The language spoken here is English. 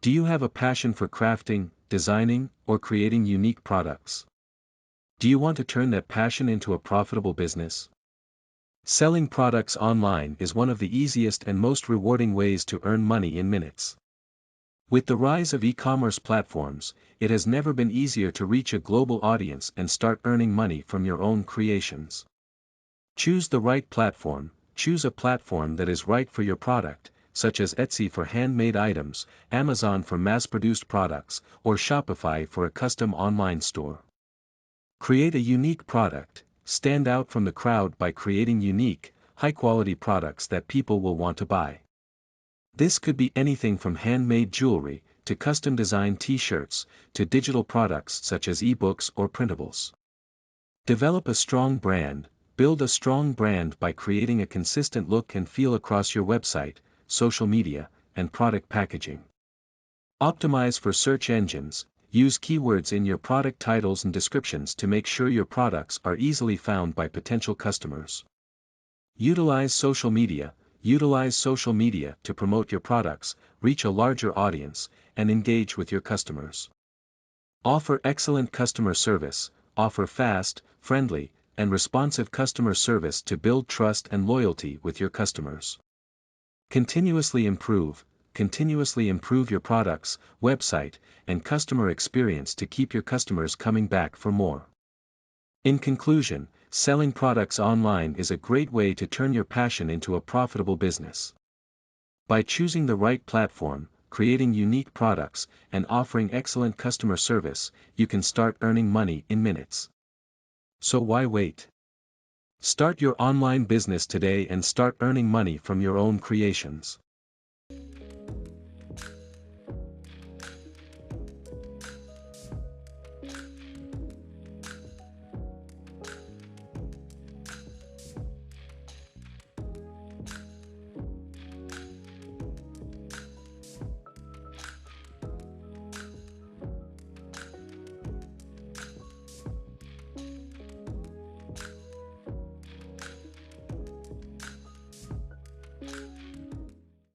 Do you have a passion for crafting, designing, or creating unique products? Do you want to turn that passion into a profitable business? Selling products online is one of the easiest and most rewarding ways to earn money in minutes. With the rise of e-commerce platforms, it has never been easier to reach a global audience and start earning money from your own creations. Choose the right platform. Choose a platform that is right for your product, such as Etsy for handmade items, Amazon for mass-produced products, or Shopify for a custom online store. Create a unique product. Stand out from the crowd by creating unique, high-quality products that people will want to buy. This could be anything from handmade jewelry, to custom-designed t-shirts, to digital products such as ebooks or printables. Develop a strong brand. Build a strong brand by creating a consistent look and feel across your website, social media, and product packaging. Optimize for search engines. Use keywords in your product titles and descriptions to make sure your products are easily found by potential customers. Utilize social media. Utilize social media to promote your products, reach a larger audience, and engage with your customers. Offer excellent customer service. Offer fast, friendly, and responsive customer service to build trust and loyalty with your customers. Continuously improve. Continuously improve your products, website, and customer experience to keep your customers coming back for more. In conclusion, selling products online is a great way to turn your passion into a profitable business. By choosing the right platform, creating unique products, and offering excellent customer service, you can start earning money in minutes. So why wait? Start your online business today and start earning money from your own creations.